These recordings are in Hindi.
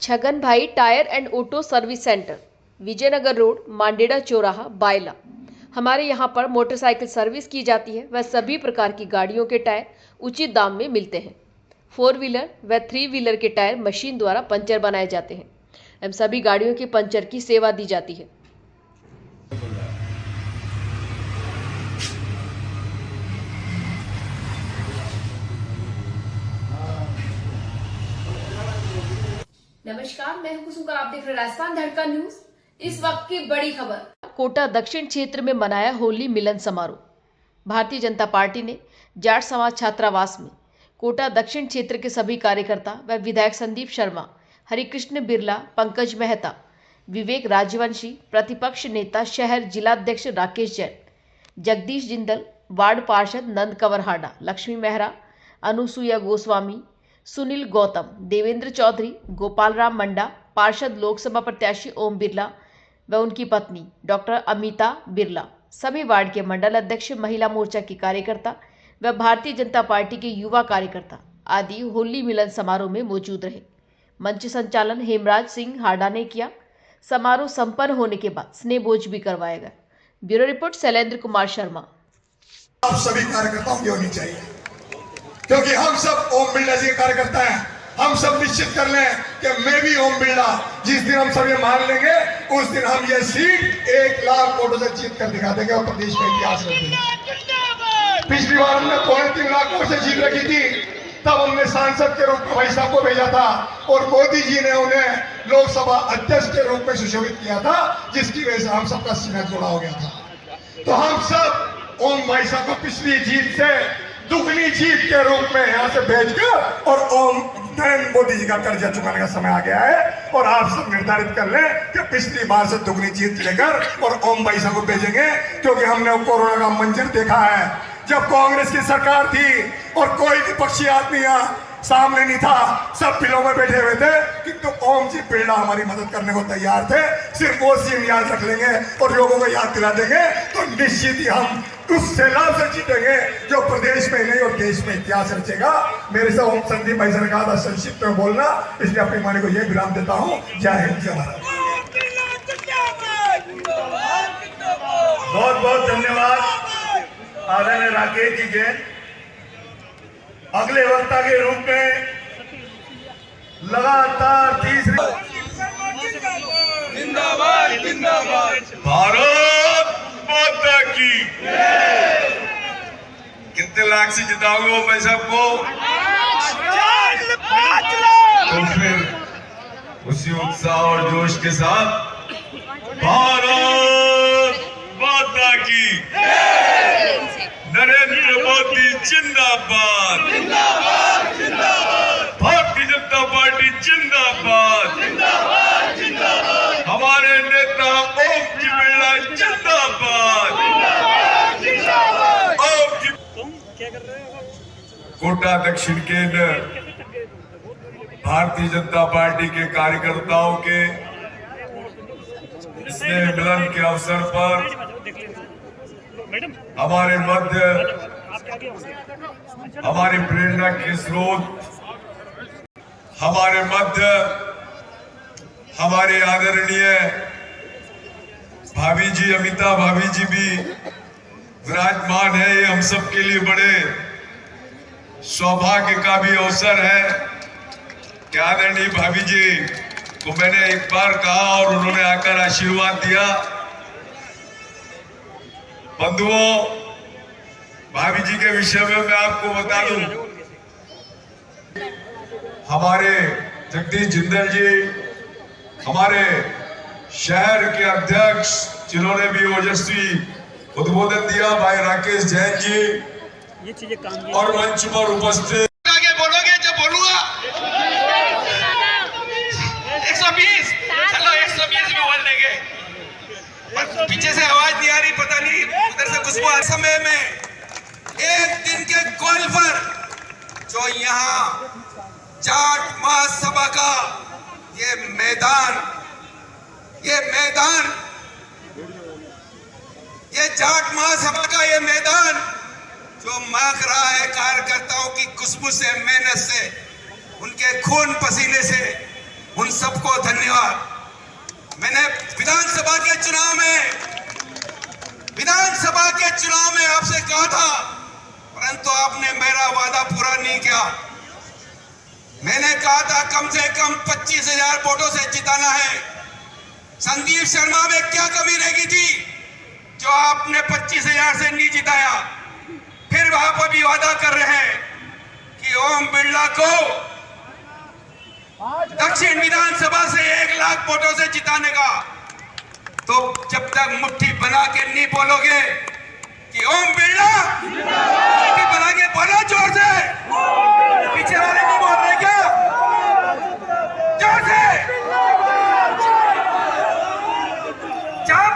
Chhagan Bhai tyre and auto service centre, Vijaynagar road, Mandera चौराहा, बायला। हमारे यहाँ पर मोटरसाइकिल सर्विस की जाती है। वह सभी प्रकार की गाड़ियों के टायर उचित दाम में मिलते हैं। 4 व्हीलर व 3 व्हीलर के टायर मशीन द्वारा पंचर बनाए जाते हैं एवं सभी गाड़ियों के पंचर की सेवा दी जाती है। नमस्कार, मैं हूं कुसुम, आप देख रहे हैं राजस्थान धड़कन न्यूज। इस वक्त की बड़ी खबर। कोटा दक्षिण क्षेत्र में मनाया होली मिलन समारोह। भारतीय जनता पार्टी ने जाट समाज छात्रावास में कोटा दक्षिण क्षेत्र के सभी कार्यकर्ता व विधायक संदीप शर्मा, हरिकृष्ण बिरला, पंकज मेहता, विवेक राजवंशी, प्रतिपक्ष नेता शहर जिलाध्यक्ष राकेश जैन, जगदीश जिंदल, वार्ड पार्षद नंद कंवर हाडा, लक्ष्मी मेहरा, अनुसुईया गोस्वामी, सुनील गौतम, देवेंद्र चौधरी, गोपाल राम मंडा, पार्षद लोकसभा प्रत्याशी ओम बिरला व उनकी पत्नी डॉक्टर अमिता बिरला, सभी वार्ड के मंडल अध्यक्ष, महिला मोर्चा के कार्यकर्ता व भारतीय जनता पार्टी के युवा कार्यकर्ता आदि होली मिलन समारोह में मौजूद रहे। मंच संचालन हेमराज सिंह हाडा ने किया। समारोह संपन्न होने के बाद स्नेह भोज भी करवाया गया। Bureau report Shailendra Kumar Sharma. आप सभी कार्यकर्ताओं की होनी चाहिए, क्योंकि हम सब ओम बिरला जी के कार्यकर्ता हैं। हम सब निश्चित कर लें कि मैं भी ओम बिरला, जिस दिन हम सब ये मान लेंगे उस दिन हम ये सीट 1 लाख वोटों से जीत कर दिखा देंगे और प्रदेश में इतिहास रख देंगे। पिछली बार हमने 3.25 लाख वोट से जीत रखी थी, तब हमने सांसद के रूप में भाई साहब को भेजा था और मोदी जी ने उन्हें लोकसभा अध्यक्ष के रूप में सुशोभित किया था, जिसकी वजह से हम सबका सीना जोड़ा हो गया था। तो हम सब ओम भाई साहब को पिछली जीत से दुगनी जीत के रूप में यहाँ से भेजकर और ओम नरेंद्र मोदी जी का कर्जा चुकाने का समय आ गया है। और आप सब निर्धारित कर लें कि पिछली बार से दुगनी जीत लेकर और ओम भाई साहब को भेजेंगे, क्योंकि हमने कोरोना का मंजर देखा है। जब कांग्रेस की सरकार थी और कोई विपक्षी आदमी यहाँ सामने नहीं था, सब पिलों में बैठे हुए थे, किंतु ओम जी बिरला हमारी मदद करने को तैयार थे। सिर्फ वो सीन याद रख लेंगे और लोगों को याद दिला देंगे तो निश्चित ही हम उस सैलाब से जीतेंगे जो प्रदेश में नहीं और देश में इतिहास रचेगा। मेरे से ओम संदीप भाई ने कहा था संक्षिप्त में बोलना, इसलिए अपनी मानी को यह विराम देता हूँ। जय हिंद, जय भारत। बहुत बहुत धन्यवाद आदरणीय राकेश जी के। अगले वक्ता के रूप में लगातार तीसरे जिंदाबाद जिंदाबाद भारत माता की। कितने लाख से जिताओगे वो भाई साहब को? तो फिर उसी उत्साह और जोश के साथ भारत माता की। नरेंद्र मोदी जिंदाबाद जिंदाबाद जिंदाबाद। भारतीय जनता पार्टी जिंदाबाद जिंदाबाद जिंदाबाद। हमारे नेता ओम जी बिरला जिंदाबाद जिंदाबाद। ओम जी। कोटा दक्षिण के भारतीय जनता पार्टी के कार्यकर्ताओं के स्नेह मिलन के अवसर पर हमारे मध्य हमारी प्रेरणा के स्रोत, हमारे मध्य हमारे आदरणीय भाभी जी, अमिता भाभी जी भी विराजमान है। ये हम सब के लिए बड़े सौभाग्य का भी अवसर है कि आदरणीय भाभी जी को मैंने एक बार कहा और उन्होंने आकर आशीर्वाद दिया। बंधुओं, भाभी जी के विषय में मैं आपको बता दूं, हमारे जगदीश जिंदल जी, हमारे शहर के अध्यक्ष जिन्होंने भी ओजस्वी उद्बोधन दिया, भाई राकेश जैन जी, और मंच पर उपस्थित। आगे बोलोगे जब बोलूंगा 120, चलो 120 में बोल देंगे। पीछे से आवाज नहीं आ रही, पता नहीं उधर से खुशबू। समय में एक दिन के कॉल पर जो यहाँ जाट महासभा का ये मैदान ये जाट महासभा का ये मैदान जो महक रहा है कार्यकर्ताओं की खुशबू से, मेहनत से, उनके खून पसीने से, उन सबको धन्यवाद। मैंने विधानसभा के चुनाव में आपसे कहा था, परंतु आपने मेरा वादा पूरा नहीं किया। मैंने कहा था कम से कम 25,000 वोटों से जिताना है। संदीप शर्मा में क्या कमी रह गई थी जो आपने 25,000 से नहीं जिताया? फिर आप अभी वादा कर रहे हैं कि ओम बिरला को दक्षिण विधानसभा से 1 लाख वोटों से जिताने का। तो जब तक मुट्ठी बना के नहीं बोलोगे कि ओम बिरला, मुट्ठी बना के बोलो जोर से। पीछे वाले नहीं बोल रहे क्या? जोर से। जहां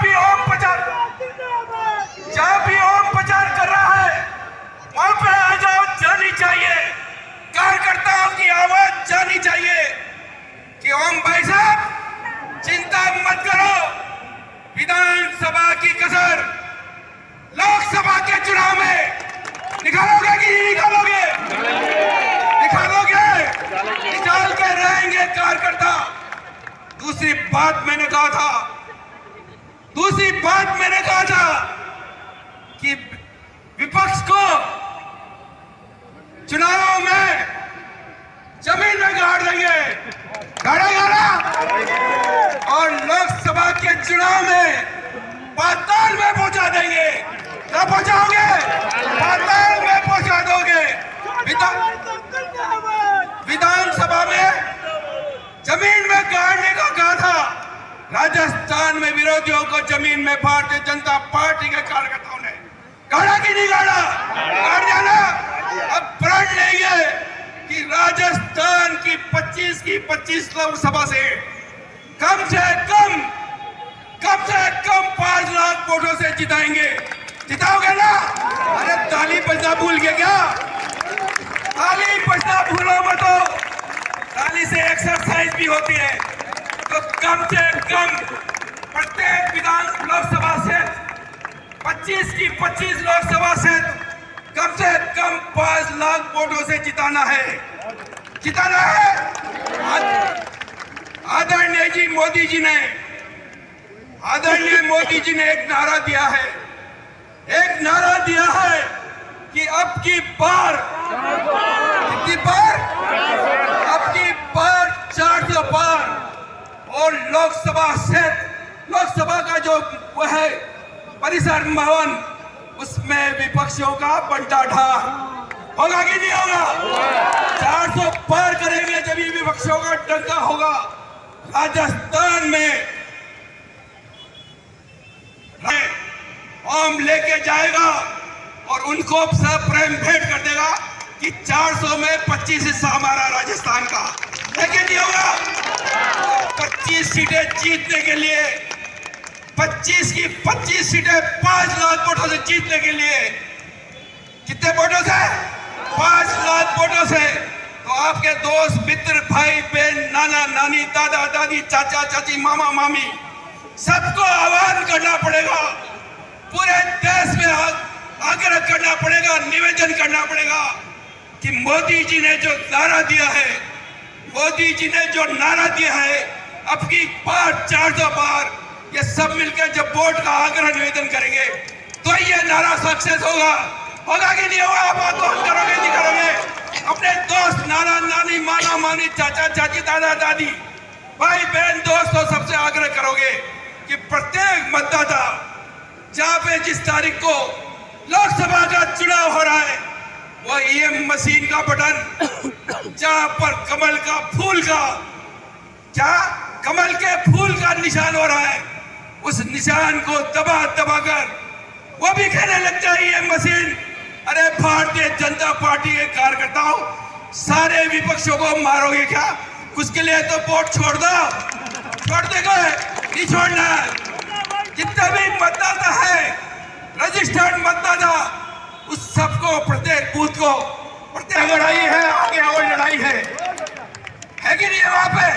भी ओम प्रचार कर रहा है वहां पे आवाज जानी चाहिए, कार्यकर्ताओं की आवाज जानी चाहिए कि ओम भाई साहब चिंता मत करो, विधानसभा की कसर लोकसभा के चुनाव में निकालोगे कि नहीं निकालोगे? निकालोगे, निकाल के रहेंगे कार्यकर्ता। दूसरी बात मैंने कहा था कि विपक्ष को चुनाव में जमीन में गाड़ देंगे, गाड़ा और लोकसभा के चुनाव में पाताल में पहुंचा देंगे। क्या पहुंचाओगे? पाताल में पहुंचा दोगे। विधानसभा में जमीन में गाड़ने का कहा था। राजस्थान में विरोधियों को जमीन में भारतीय जनता पार्टी के कार्यकर्ताओं ने गाड़ा कि नहीं गाड़ा? गाड़ जाना। अब प्रण लेंगे कि राजस्थान की 25 लोकसभा से कम से कम 5 लाख वोटों से जिताएंगे। जिताओगे ना? अरे ताली बजना भूल गए क्या? ताली बजना भूलो मत। ताली से एक्सरसाइज भी होती है। तो कम से कम प्रत्येक विधान लोकसभा से 25 लोकसभा से कम 5 लाख वोटों से जिताना है। आदरणीय मोदी जी ने एक नारा दिया है कि अब की बार कितनी बार? अब की बार 400 पार। और लोकसभा का जो वो है परिसर भवन, उसमें विपक्षियों का बंटाढार होगा कि नहीं होगा? 400 पार करेंगे जब ये विपक्षियों का डंका होगा। राजस्थान में ओम लेके जाएगा और उनको सब प्रेम भेंट कर देगा कि 400 में 25 हिस्सा हमारा राजस्थान का। लेकिन नहीं होगा। 25 सीटें जीतने के लिए 25 की 25 सीटें 5 लाख वोटों से जीतने के लिए कितने वोटों से? 5 लाख वोटों से। तो आपके दोस्त मित्र भाई बहन नाना नानी दादा दादी चाचा चाची मामा मामी सबको आह्वान करना पड़ेगा। पूरे देश में आग्रह करना पड़ेगा, निवेदन करना पड़ेगा कि मोदी जी ने जो नारा दिया है अब की बार 400 बार, ये सब मिलकर जब वोट का आग्रह निवेदन करेंगे तो ये नारा सक्सेस होगा कि नहीं होगा? आप आंदोलन करोगे नहीं करोगे? अपने दोस्त नाना नानी माना मानी चाचा चाची दादा दादी भाई बहन दोस्तों सबसे आग्रह करोगे कि प्रत्येक मतदाता जहां पे जिस तारीख को लोकसभा का चुनाव हो रहा है वो ईएम मशीन का बटन जहां पर कमल के फूल का निशान हो रहा है, उस निशान को दबा कर वो भी कहने लग जाए ये मशीन, अरे भारतीय जनता पार्टी के कार्यकर्ताओं सारे विपक्षों को मारोगे क्या? उसके लिए तो वोट छोड़ देगा, नहीं छोड़ना। जितना भी मतदाता है रजिस्टर्ड मतदाता उस सबको प्रत्येक बूथ को प्रत्येक लड़ाई है, आगे और लड़ाई है कि नहीं है? वहां पे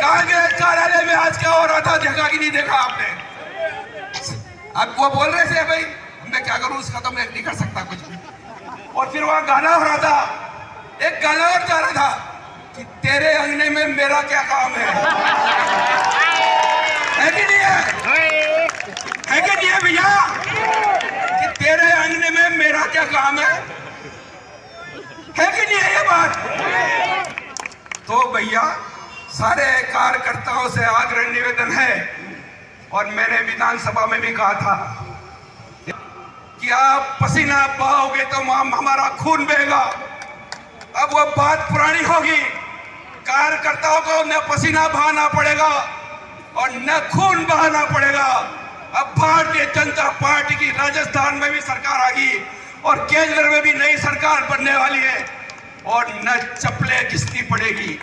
कांग्रेस कार्यालय में आज क्या हो रहा था देखा कि नहीं देखा आपने? आपको बोल रहे थे भाई मैं क्या करूं, उसका तो मैं नहीं कर सकता कुछ भी। और फिर वहां गाना हो रहा था, एक गाना और जा रहा था, कि तेरे अंगने में मेरा क्या काम है कि नहीं है कि नहीं है भैया, कि तेरे अंगने में मेरा क्या काम है कि नहीं है ये बात। तो भैया सारे कार्यकर्ताओं से आग्रह निवेदन है, और मैंने विधानसभा में भी कहा था कि आप पसीना बहाओगे तो हमारा खून बहेगा। अब वो बात पुरानी होगी, कार्यकर्ताओं को न पसीना बहाना पड़ेगा और न खून बहाना पड़ेगा। अब भारतीय जनता पार्टी की राजस्थान में भी सरकार आ गई और केंद्र में भी नई सरकार बनने वाली है, और न चप्पलें घिसनी पड़ेगी।